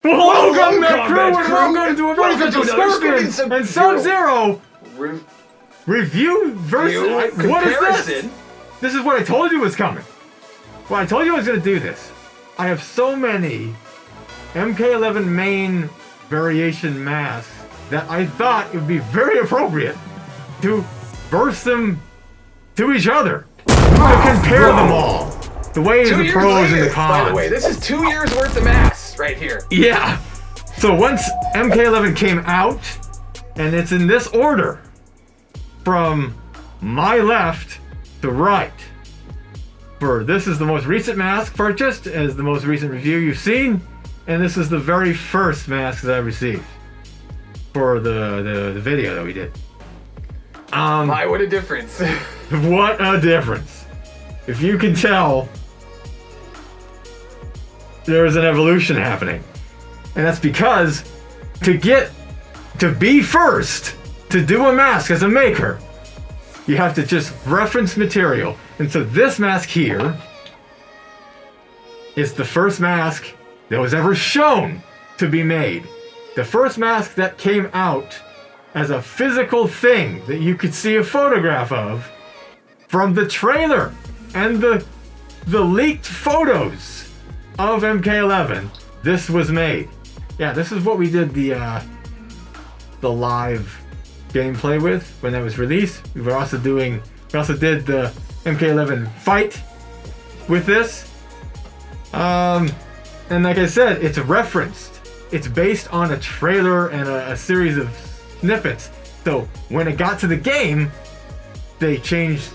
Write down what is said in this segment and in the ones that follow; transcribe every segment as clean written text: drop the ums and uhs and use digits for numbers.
Welcome, crew, and welcome to a very Scorpion and Sub-Zero review versus what is this? This is what I told you was coming. Well, I told you I was going to do this. I have so many MK11 main variation masks that I thought it would be very appropriate to verse them to each other, to compare them all. The ways, the pros, and the cons. By the way, this is 2 years worth of masks right here. Yeah. So once MK11 came out, and it's in this order, from my left to right. For this is the most recent mask purchased, as the most recent review you've seen, and this is the very first mask that I received for the video that we did. My, what a difference. What a difference. If you can tell, there is an evolution happening. And that's because to be first, to do a mask as a maker, you have to just reference material. And so this mask here is the first mask that was ever shown to be made. The first mask that came out as a physical thing that you could see a photograph of from the trailer and the leaked photos of MK11. This was made. Yeah, this is what we did the live gameplay with when that was released. We also did the MK11 fight with this. And like I said, it's referenced. It's based on a trailer and a series of snippets. So when it got to the game, they changed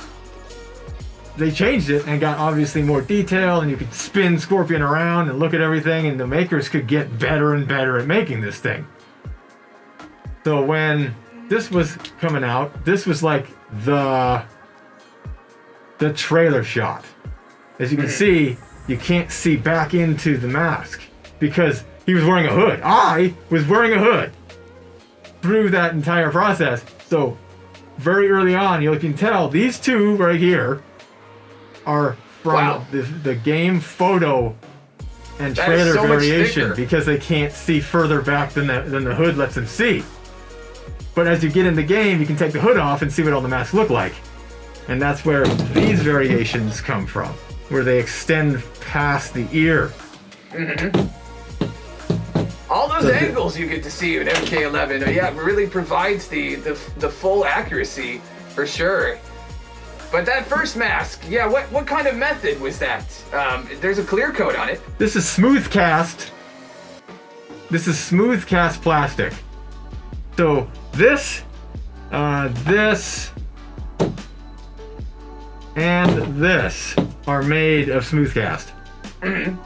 it and got obviously more detail, and you could spin Scorpion around and look at everything, and the makers could get better and better at making this thing. So when this was coming out, this was like the trailer shot. As you can see, you can't see back into the mask because he was wearing a hood. I was wearing a hood through that entire process. So very early on, you can tell these two right here are from the game photo and trailer variation, because they can't see further back than the hood lets them see. But as you get in the game, you can take the hood off and see what all the masks look like. And that's where these variations come from, where they extend past the ear. Mm-hmm. All those angles you get to see in MK11, yeah, it really provides the full accuracy for sure. But that first mask, yeah, what kind of method was that? There's a clear coat on it. This is smooth cast. This is smooth cast plastic. So this, and this are made of smooth cast. Mm-hmm.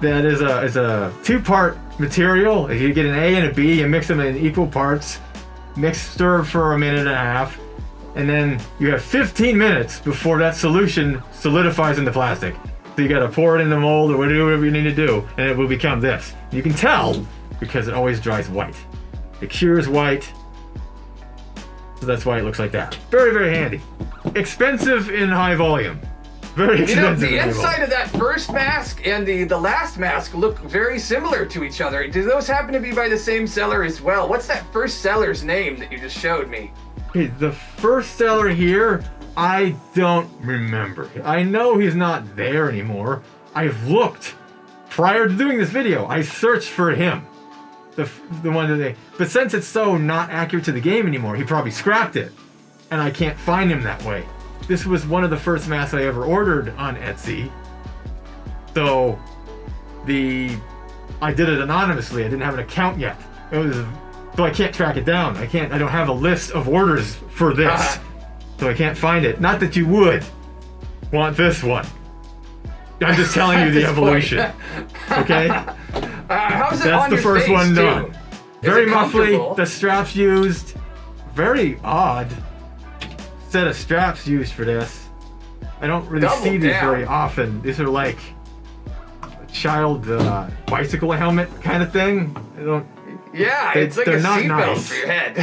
That is a two-part material. If you get an A and a B, you mix them in equal parts, stir for a minute and a half, and then you have 15 minutes before that solution solidifies in the plastic. So you gotta pour it in the mold or whatever you need to do, and it will become this. You can tell because it always dries white. It cures white, so that's why it looks like that. Very, very handy. Expensive in high volume. Very expensive. You know, the inside of that first mask and the last mask look very similar to each other. Do those happen to be by the same seller as well? What's that first seller's name that you just showed me? Okay, the first seller here, I don't remember. I know he's not there anymore. I've looked. Prior to doing this video, I searched for him. The one that but since it's so not accurate to the game anymore, he probably scrapped it. And I can't find him that way. This was one of the first masks I ever ordered on Etsy. So I did it anonymously. I didn't have an account yet. So I can't track it down. I don't have a list of orders for this. So I can't find it. Not that you would want this one. I'm just telling you the evolution. Okay? How's it That's on the your first face, one too? done. Very muffly. The straps used. Very odd set of straps used for this. I don't really see these very often. These are like a child bicycle helmet kind of thing. Yeah, it's like a seatbelt for your head.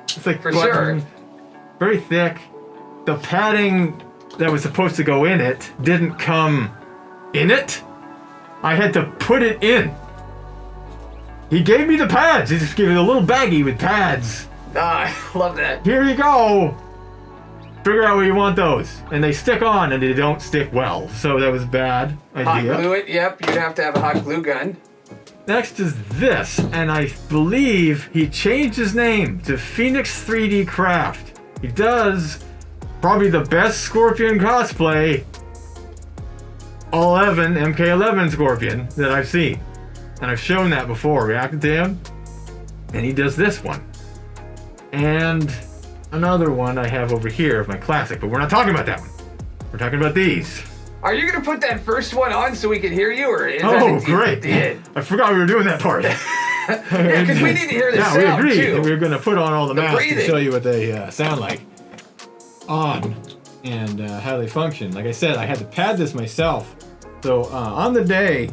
It's like for sure. Very thick. The padding that was supposed to go in it didn't come in it. I had to put it in. He gave me the pads. He just gave me a little baggie with pads. I love that. Here you go. Figure out where you want those. And they stick on and they don't stick well. So that was a bad idea. Hot glue it, yep. You'd have to have a hot glue gun. Next is this, and I believe he changed his name to Phoenix 3D Craft. He does probably the best Scorpion cosplay, 11 MK11 Scorpion that I've seen. And I've shown that before, reacted to him. And he does this one. And another one I have over here of my classic, but we're not talking about that one. We're talking about these. Are you gonna put that first one on so we can hear you, or is Oh, that great! I forgot we were doing that part. Yeah, because we need to hear the sound we agreed too. that we were going to put on all the masks breathing. to show you what they sound like on and how they function. Like I said, I had to pad this myself, so on the day,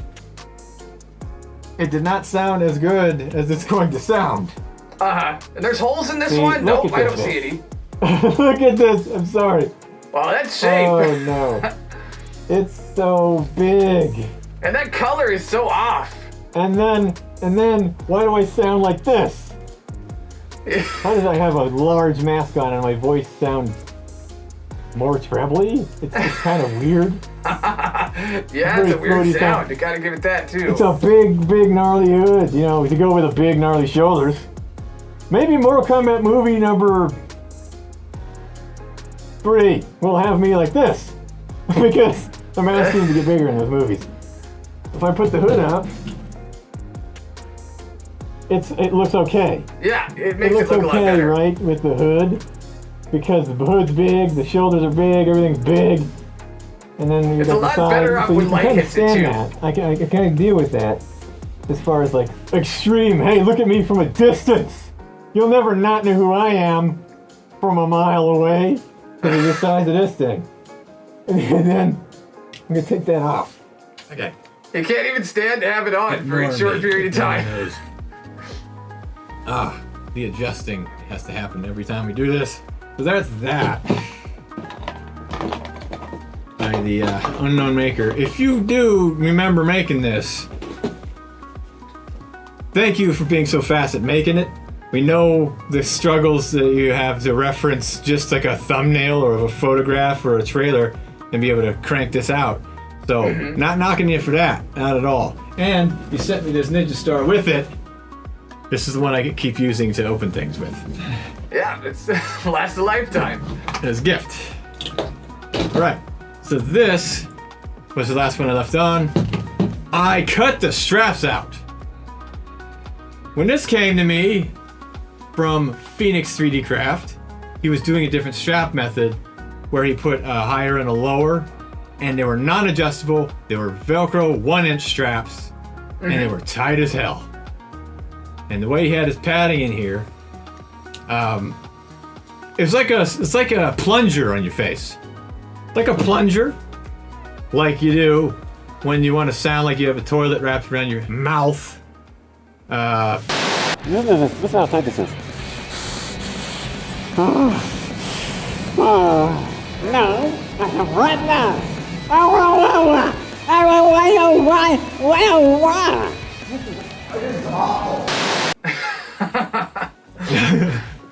it did not sound as good as it's going to sound. And there's holes in this See, one? look Nope, at I this don't see any. Look at this. I'm sorry. Well, that's shape. Oh no. It's so big. And that color is so off. And then, why do I sound like this? How did I have a large mask on and my voice sounds more trebly? It's kind of weird. Yeah, it's a weird sound. You gotta give it that too. It's a big gnarly hood, you know, to go with a big gnarly shoulders. Maybe Mortal Kombat movie number 3 will have me like this. Because the mask seems to get bigger in those movies. If I put the hood up, it looks okay. Yeah, it makes it looks look a lot okay, better. right, with the hood, because the hood's big, the shoulders are big, everything's big, and then you It's got a the lot sides, better off so you when can light kind of hits it, stand too. that. I can kind of deal with that, as far as like extreme. Hey, look at me from a distance. You'll never not know who I am from a mile away because of the size of this thing. And then I'm gonna take that off. Okay. You can't even stand to have it on for a short period of time. The adjusting has to happen every time we do this. So that's that. By the unknown maker. If you do remember making this, thank you for being so fast at making it. We know the struggles that you have to reference just like a thumbnail or a photograph or a trailer and be able to crank this out. So, not knocking you for that, not at all. And you sent me this Ninja Star with it. This is the one I keep using to open things with. Yeah, it's lasts a lifetime. As a gift. Alright, so this was the last one I left on. I cut the straps out. When this came to me from Phoenix 3D Craft, he was doing a different strap method where he put a higher and a lower, and they were non-adjustable. They were Velcro 1-inch straps, and they were tight as hell. And the way he had his padding in here, it's like a plunger on your face, like a plunger, like you do when you want to sound like you have a toilet wrapped around your mouth. This how tight this is. No, right now.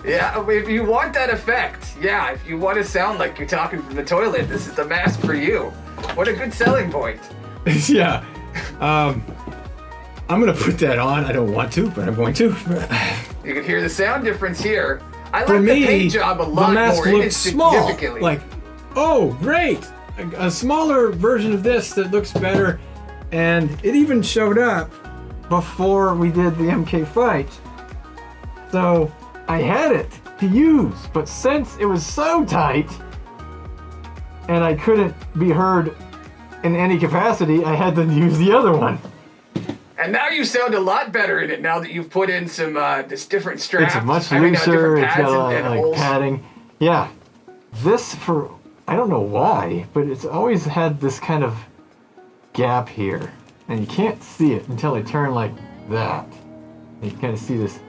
Yeah, if you want that effect, yeah, if you want to sound like you're talking from the toilet, this is the mask for you. What a good selling point. Yeah. I'm gonna put that on. I don't want to, but I'm going to. You can hear the sound difference here. I like For me, the paint job a lot the mask more. It looks is small. significantly. Like, oh, great! A smaller version of this that looks better, and it even showed up before we did the MK fight. So I had it to use, but since it was so tight, and I couldn't be heard in any capacity, I had to use the other one. And now you sound a lot better in it now that you've put in some this different straps. It's much different looser. It's pads got a lot and of like holes. padding. Yeah, this for I don't know why, but it's always had this kind of gap here, and you can't see it until I turn like that. And you kind of see this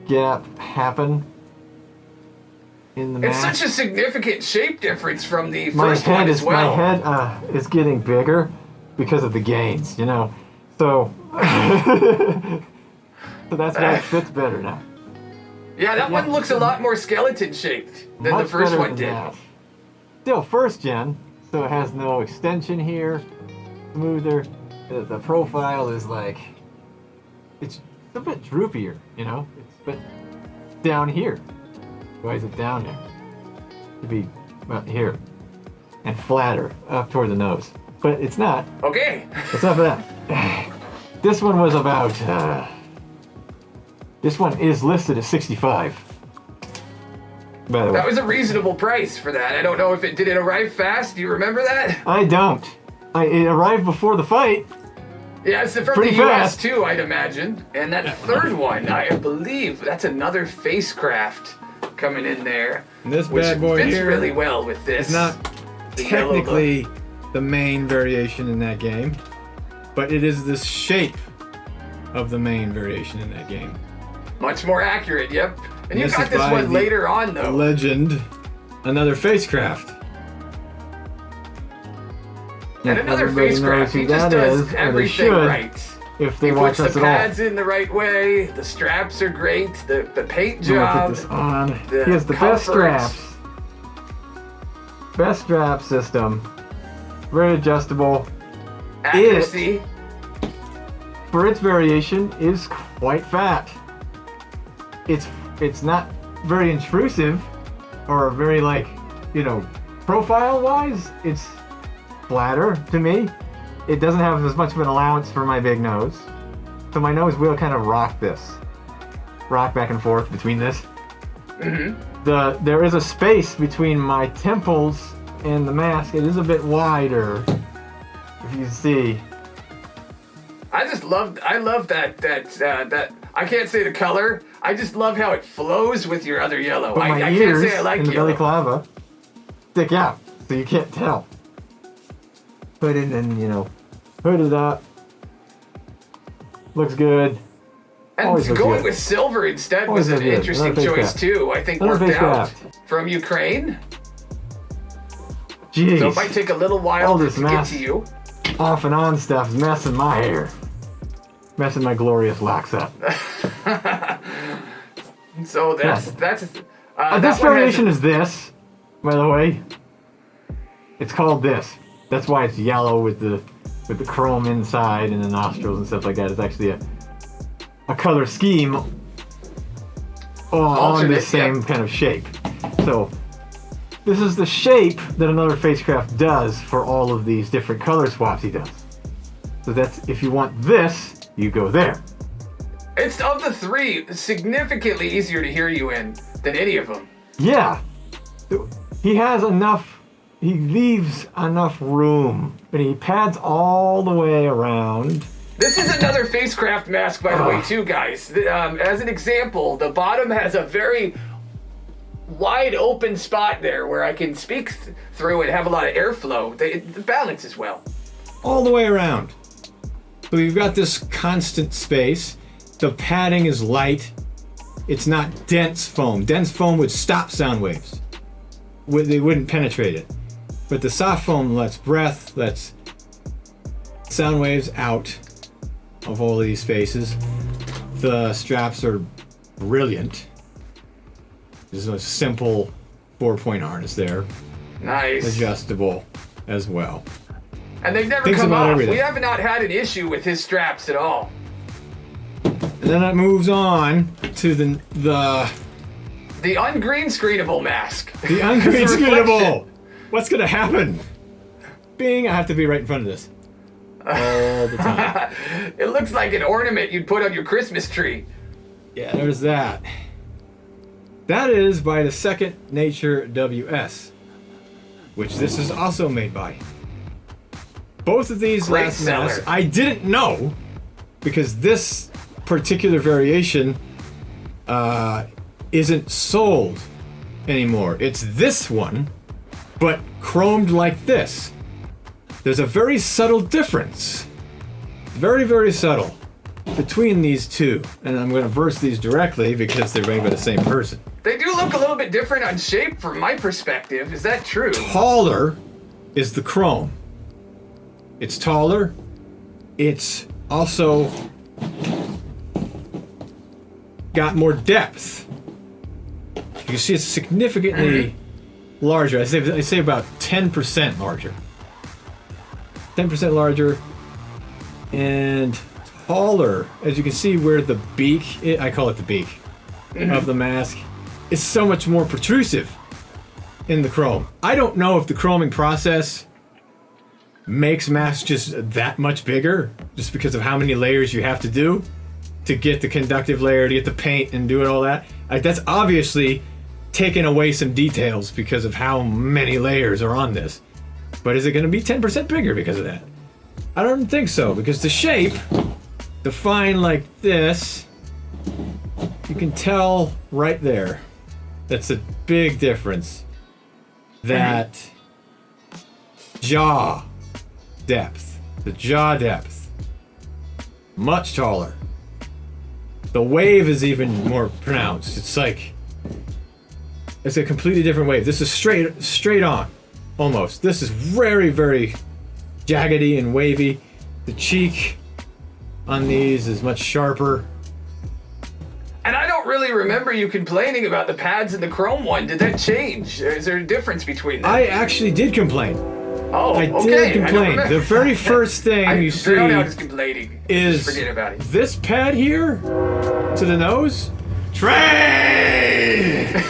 gap happen in the It's mask. such a significant shape difference from the My first one head as is well. my head is getting bigger because of the gains. You know, So, so that's why it fits better now. Yeah, that one looks a lot more skeleton shaped than the Much first better one than did. that. Still first gen, so it has no extension here. Smoother. The profile is like, it's a bit droopier, you know? It's a bit down here. Why is it down there? To be about here. And flatter up toward the nose. But it's not. Okay. It's not for that. This one was about, this one is listed at 65. By the way. That was a reasonable price for that. I don't know if did it arrive fast? Do you remember that? I don't. It arrived before the fight. Yeah, it's from Pretty the US fast. too, I'd imagine. And that third one, I believe, that's another facecraft coming in there. And this which bad boy fits here really well with this. It's not the yellow look. technically the main variation in that game, but it is the shape of the main variation in that game. Much more accurate, yep. And you This got is this by one the later on though. Legend, another facecraft. And another Everybody knows facecraft. who He just that does is, or they everything should, right. If they He watch puts us the at all. pads in the right way, the straps are great, the paint I'm gonna job. put this on. the He has the best comfort. straps. Best strap system. Very adjustable. Accuracy. For its variation, is quite fat. It's not very intrusive, or very like, you know, profile-wise, it's flatter to me. It doesn't have as much of an allowance for my big nose, so my nose will kind of rock back and forth between this. Mm-hmm. There is a space between my temples and the mask. It is a bit wider, if you see. I love that I can't say the color. I just love how it flows with your other yellow. But my I ears can't say I like and the yellow. balaclava stick out, so you can't tell. Put it in, you know, hood it up. Looks good. And Always looks going good. with silver instead Always was an looks good. interesting Another face choice craft. too. I think Another worked face out. craft. From Ukraine. Jeez. So it might take a little while All to this get mask to you. off and on stuff is messing my hair. Messing my glorious locks up. So that's this that one variation has- is this, by the way. It's called this. That's why it's yellow with the chrome inside and the nostrils and stuff like that. It's actually a color scheme on Alternate, this same yep. kind of shape. So this is the shape that another facecraft does for all of these different color swaps he does. So that's, if you want this, you go there. It's of the three significantly easier to hear you in than any of them. Yeah. He has enough, he leaves enough room, and he pads all the way around. This is another facecraft mask, by the way, too, guys. As an example, the bottom has a very wide open spot there where I can speak through and have a lot of airflow. The balance is well. All the way around. So you've got this constant space. The padding is light. It's not dense foam. Dense foam would stop sound waves. They wouldn't penetrate it. But the soft foam lets breath, lets sound waves out of all of these spaces. The straps are brilliant. There's a simple 4-point harness there. Nice. Adjustable as well. And they've never Thinks come about off. everything. We have not had an issue with his straps at all. And then it moves on to the The ungreen screenable mask. The ungreen It's a screenable. reflection. What's gonna happen? Bing! I have to be right in front of this all the time. It looks like an ornament you'd put on your Christmas tree. Yeah, there's that. That is by the Second Nature WS, which this is also made by. Both of these Great last seller. masks, I didn't know, because this particular variation isn't sold anymore. It's this one, but chromed like this. There's a very subtle difference. Very, very subtle between these two. And I'm going to verse these directly because they're made by the same person. They do look a little bit different on shape from my perspective. Is that true? Taller is the chrome. It's taller. It's also got more depth. You can see it's significantly larger. I say about 10% larger. 10% larger and taller. As you can see where the beak, I call it the beak, of the mask, is so much more protrusive in the chrome. I don't know if the chroming process makes masks just that much bigger, just because of how many layers you have to do to get the conductive layer, to get the paint and do it all that. Like, that's obviously taking away some details because of how many layers are on this. But is it going to be 10% bigger because of that? I don't think so, because the shape, defined like this, you can tell right there. That's a big difference. That jaw depth, the jaw depth, much taller. The wave is even more pronounced. It's like, it's a completely different wave. This is straight on, almost. This is very, very jaggedy and wavy. The cheek on these is much sharper. And I don't really remember you complaining about the pads in the chrome one. Did that change? Is there a difference between them? I actually did complain. Oh, I did complain. The very first thing you see is forget about it. This pad here to the nose. Train!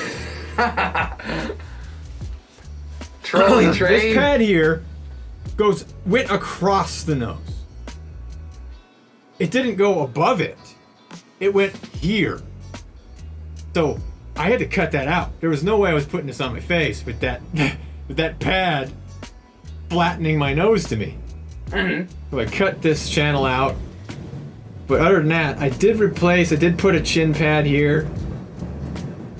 Trolley train. This pad here went across the nose. It didn't go above it. It went here. So I had to cut that out. There was no way I was putting this on my face with that pad flattening my nose to me. So I cut this channel out. But other than that, I did put a chin pad here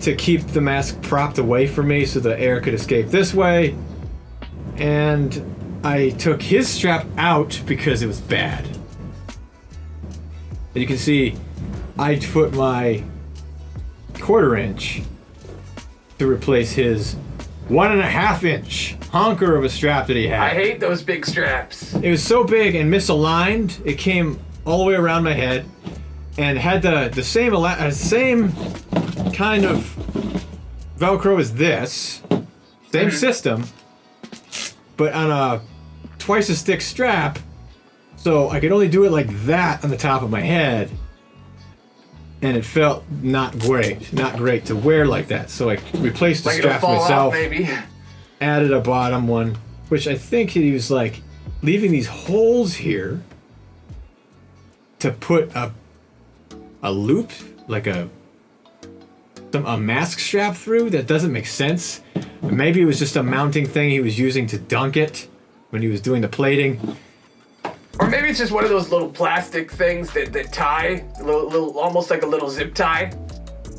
to keep the mask propped away from me so the air could escape this way. And I took his strap out because it was bad. And you can see I put my 1/4 inch to replace his 1.5 inch honker of a strap that he had. I hate those big straps. It was so big and misaligned, it came all the way around my head and had the same kind of Velcro as this. Same system, but on a twice as thick strap, so I could only do it like that on the top of my head. And it felt not great to wear like that. So I replaced the straps myself, maybe. Added a bottom one, which I think he was like leaving these holes here to put a loop, like a mask strap through. That doesn't make sense. Maybe it was just a mounting thing he was using to dunk it when he was doing the plating. Or maybe it's just one of those little plastic things that tie, little, almost like a little zip tie.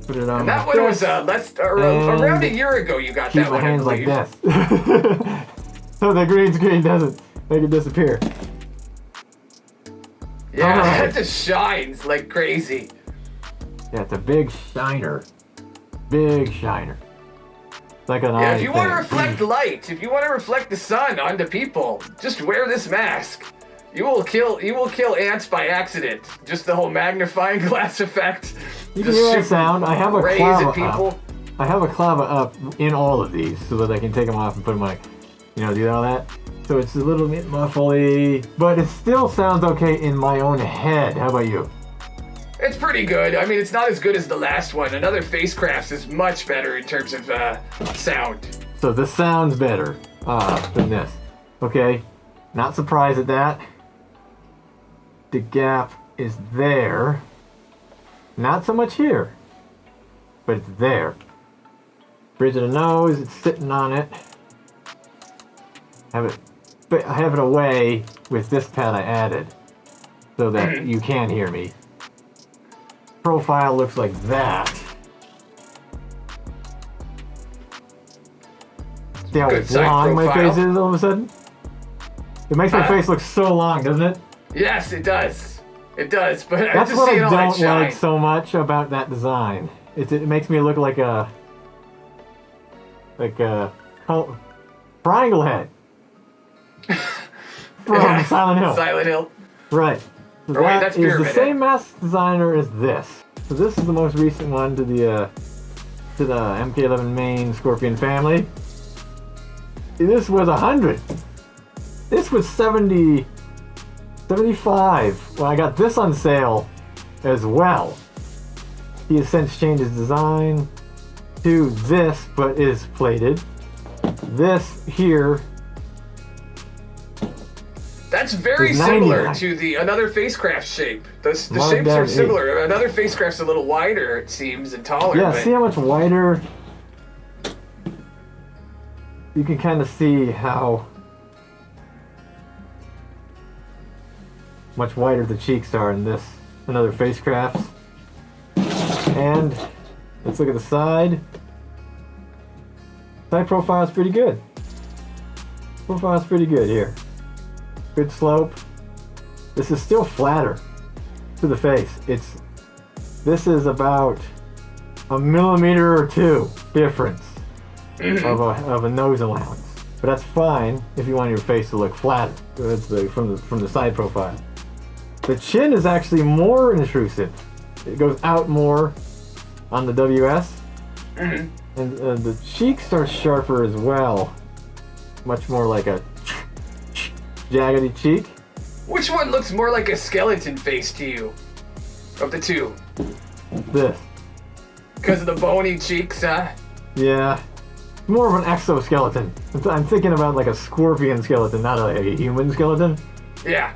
Put it on. And that one was around a year ago. You got that one. Keep my hands like this, so the green screen doesn't make it disappear. Yeah, that just shines like crazy. Yeah, it's a big shiner. Big shiner. It's like an eye if you want to thing. reflect light, if you want to reflect the sun onto people, just wear this mask. You will kill ants by accident. Just the whole magnifying glass effect. You can hear that sound. I have a clava people. up. I have a clava up in all of these so that I can take them off and put them like, do all that. So it's a little bit muffly, but it still sounds okay in my own head. How about you? It's pretty good. I mean, it's not as good as the last one. Another Facecrafts is much better in terms of sound. So this sounds better than this. Okay, not surprised at that. The gap is there. Not so much here, but it's there. Bridge of the nose, it's sitting on it. I have it away with this pad I added so that you can hear me. Profile looks like that. See how long my face is all of a sudden? It makes my face look so long, doesn't it? Yes, it does. It does, but that's what I don't like so much about that design. It makes me look like a triangle head from Silent Hill. Silent Hill. Right. So Or wait, that that's is the Pyramid same Head. mask designer as this. So this is the most recent one to the MK11 main Scorpion family. This was 100. This was 70, 75. Well, I got this on sale as well. He has since changed his design to this, but is plated. This here. That's very It's similar 99. to the another Facecraft shape. The My shapes dad are ate. similar. Another Facecraft's a little wider, it seems, and taller. Yeah, but see how much wider? You can kind of see how much wider the cheeks are in this another Facecrafts. And let's look at the side. Side profile's pretty good. Profile's pretty good here. Good slope. This is still flatter to the face. This is about a millimeter or two difference of a nose allowance. But that's fine if you want your face to look flatter. That's from the side profile. The chin is actually more intrusive. It goes out more on the WS. And the cheeks are sharper as well. Much more like a jaggedy cheek. Which one looks more like a skeleton face to you? Of the two? This. Because of the bony cheeks, huh? Yeah. More of an exoskeleton. I'm thinking about like a scorpion skeleton, not like a human skeleton. Yeah.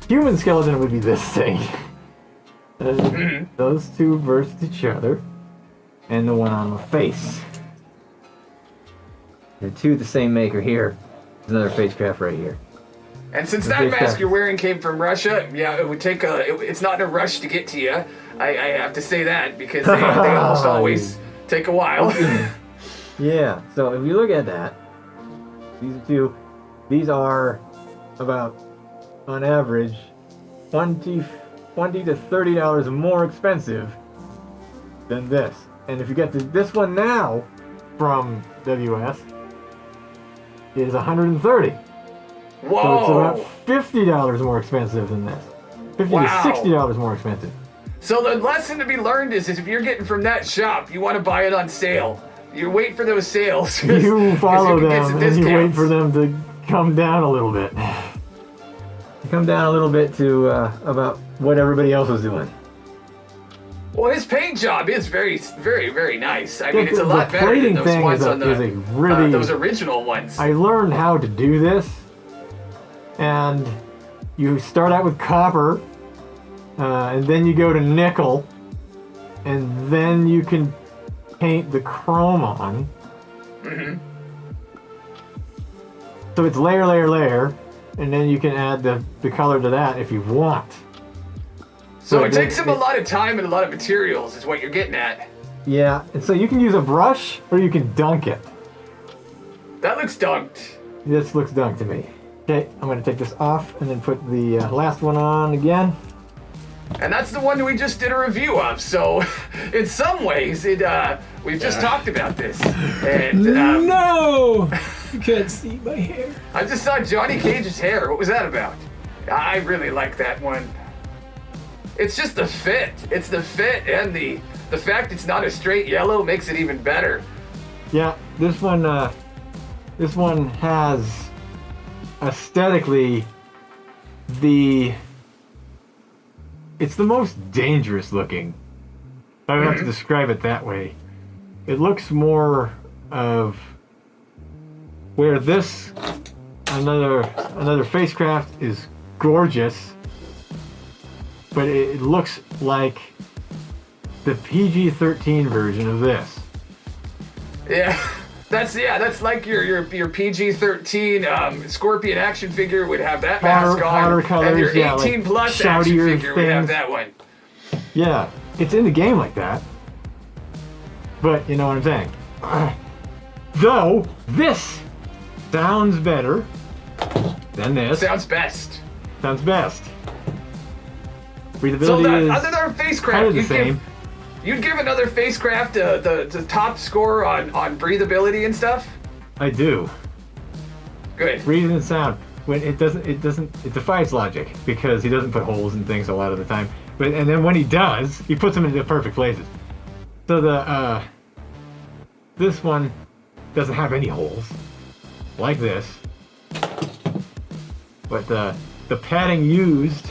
Human skeleton would be this thing. Those two versus each other. And the one on the face. They're two the same maker here. There's another Facecraft right here. And since The that Facecraft. mask you're wearing came from Russia, yeah, it would take it's not in a rush to get to you. I have to say that because they almost always take a while. Yeah, so if you look at that, these are about, on average, $20 to $30 more expensive than this. And if you get this one now from WS, it is $130. Whoa! So it's about $50 more expensive than this. $50 Wow. to $60 more expensive. So the lesson to be learned is if you're getting from that shop, you want to buy it on sale. You wait for those sales. You follow can get them some and you wait discounts. for them to come down a little bit. Come down a little bit to about what everybody else was doing. Well, his paint job is very, very, very nice. I The- mean, it's a the lot better than plating those thing ones is a- on the is a really- those original ones. I learned how to do this, and you start out with copper, and then you go to nickel, and then you can paint the chrome on. So it's layer, layer, layer, and then you can add the color to that if you want. So So it takes him a it- lot of time and a lot of materials, is what you're getting at. Yeah, and so you can use a brush or you can dunk it. That looks dunked. This looks dunk to me. Okay, I'm gonna take this off and then put the last one on again. And that's the one we just did a review of. So, in some ways, we've just talked about this. And No! You can't see my hair. I just saw Johnny Cage's hair. What was that about? I really like that one. It's just the fit. It's the fit and the fact it's not a straight yellow makes it even better. Yeah, this one has aesthetically it's the most dangerous looking. I would have to describe it that way. It looks more of where this another Facecraft is gorgeous, but it looks like the PG-13 version of this. Yeah, that's like your PG-13 Scorpion action figure would have that mask on, Hotter colors, and your 18 yeah, like plus action shoutier figure would have things. that one. Yeah, it's in the game like that. But you know what I'm saying. Though, this sounds better than this. Sounds best. Sounds best. Breathability So is other than kind Facecraft, of the same. you'd give another Facecraft the top score on breathability and stuff. I do. Good. Breathing and sound. when it defies logic because he doesn't put holes in things a lot of the time. And then when he does, he puts them into the perfect places. So this one doesn't have any holes, like this. But the padding used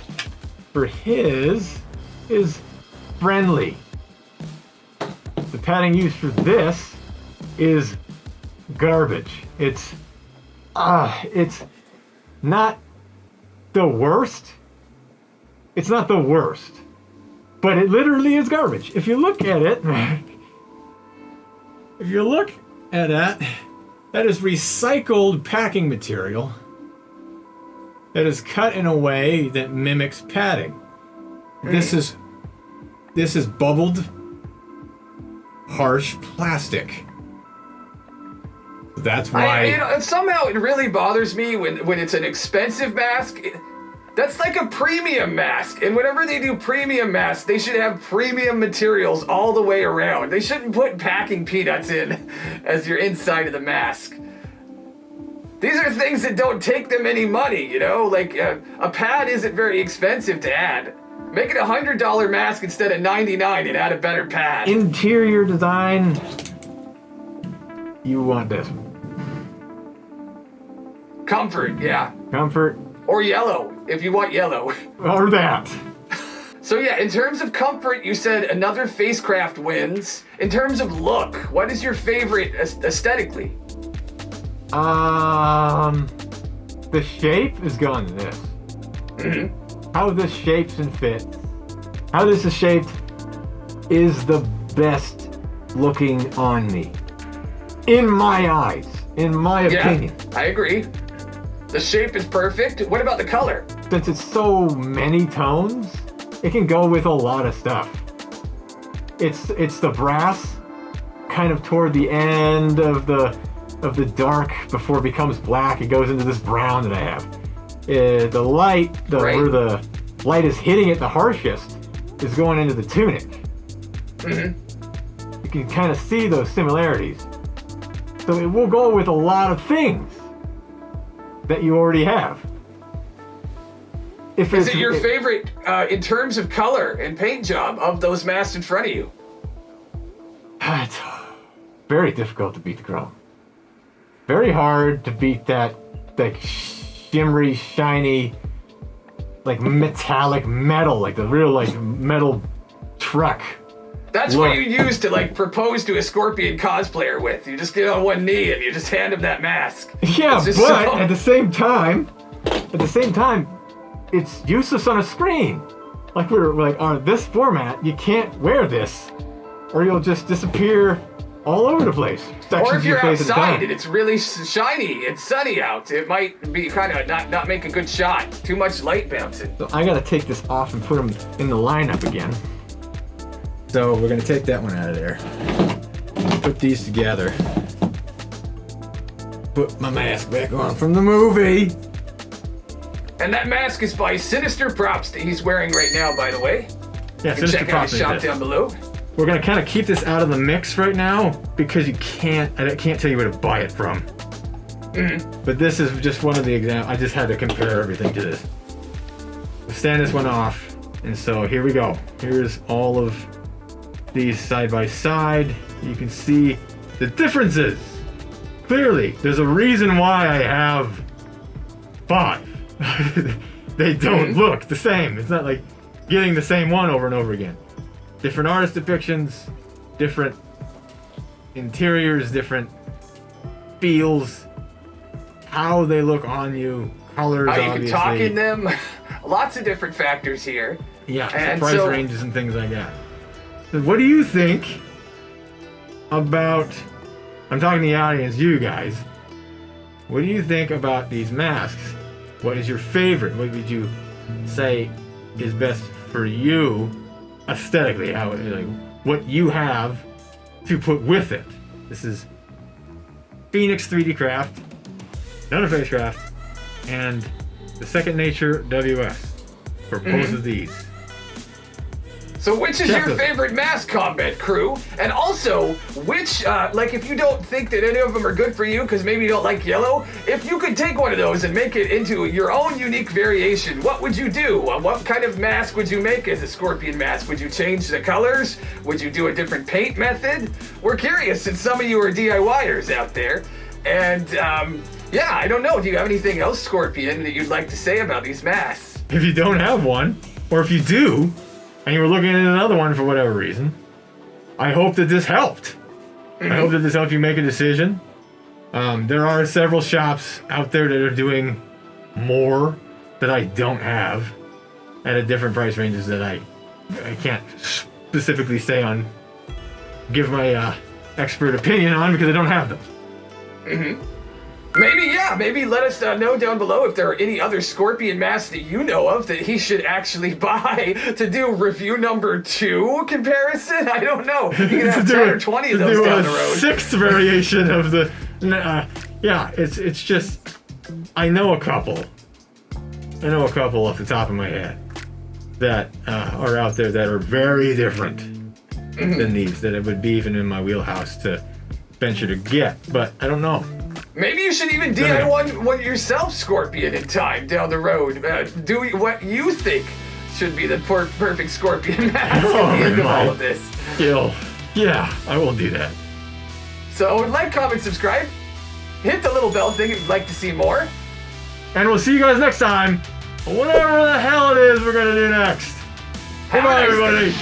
for his is friendly. The padding used for this is garbage. It's not the worst. It's not the worst. But it literally is garbage. If you look at it, that is recycled packing material that is cut in a way that mimics padding. This is bubbled, harsh plastic. That's why. Somehow it really bothers me when it's an expensive mask. That's like a premium mask, and whenever they do premium masks, they should have premium materials all the way around. They shouldn't put packing peanuts in as your inside of the mask. These are things that don't take them any money, you know? Like, a pad isn't very expensive to add. Make it a $100 mask instead of $99 and add a better pad. Interior design, you want this. Comfort, yeah. Comfort. Or yellow, if you want yellow. Or that. So yeah, in terms of comfort, you said another Facecraft wins. In terms of look, what is your favorite aesthetically? The shape is going to this. Mm-hmm. How this shapes and fits. How this is shaped is the best looking on me. In my eyes. In my opinion. I agree. The shape is perfect. What about the color? Since it's so many tones, it can go with a lot of stuff. It's the brass, kind of toward the end of the dark before it becomes black. It goes into this brown that I have. The light, where the light is hitting it the harshest, is going into the tunic. Mm-hmm. You can kind of see those similarities. So it will go with a lot of things that you already have. Is it your favorite in terms of color and paint job of those masks in front of you? It's very difficult to beat the chrome. Very hard to beat that like shimmery, shiny, like metallic metal, like the real like metal truck. That's what you use to like propose to a Scorpion cosplayer with. You just get on one knee and you just hand him that mask. Yeah, but at the same time, it's useless on a screen. Like we're like on this format, you can't wear this, or you'll just disappear all over the place. Or if you're outside and it's really shiny and sunny out, it might be kind of not make a good shot. Too much light bouncing. So I gotta take this off and put them in the lineup again. So we're gonna take that one out of there. Put these together. Put my mask back on from the movie. And that mask is by Sinister Props that he's wearing right now, by the way. Yeah, Sinister check out Props his shop down below. We're gonna kind of keep this out of the mix right now because I can't tell you where to buy it from. Mm-hmm. But this is just one of the examples. I just had to compare everything to this. We'll stand this one off, and so here we go. Here's all of these side by side. You can see the differences. Clearly, there's a reason why I have 5. They don't look the same. It's not like getting the same one over and over again. Different artist depictions, different interiors, different feels, how they look on you, colors, how you obviously. can talk in them. Lots of different factors here. Yeah, and price ranges and things like that. So what do you think about, I'm talking to the audience, you guys, what do you think about these masks? What is your favorite? What would you say is best for you aesthetically? How, like, what you have to put with it? This is Phoenix 3D Craft, None Facecraft, and the Second Nature WS for both of these. So which is your favorite mask, Kombat crew? And also, which, like if you don't think that any of them are good for you because maybe you don't like yellow, if you could take one of those and make it into your own unique variation, what would you do? What kind of mask would you make as a scorpion mask? Would you change the colors? Would you do a different paint method? We're curious since some of you are DIYers out there. And, yeah, I don't know. Do you have anything else, Scorpion, that you'd like to say about these masks? If you don't have one, or if you do, and you were looking at another one for whatever reason, I hope that this helped. I hope that this helped you make a decision. There are several shops out there that are doing more that I don't have at a different price ranges that I can't specifically say on, give my expert opinion on because I don't have them. Maybe let us know down below if there are any other Scorpion masks that you know of that he should actually buy to do review number 2 comparison. I don't know. You can have 10 or 20 of those down the road. 6th variation of the... yeah, it's just... I know a couple off the top of my head that are out there that are very different than these, that it would be even in my wheelhouse to venture to get, but I don't know. Maybe you should even DIY one yourself, Scorpion, in time down the road. Do what you think should be the perfect Scorpion mask at the end of all of this. Yeah, I will do that. So like, comment, subscribe. Hit the little bell thing if you'd like to see more. And we'll see you guys next time. Whatever the hell it is we're going to do next. Goodbye, everybody.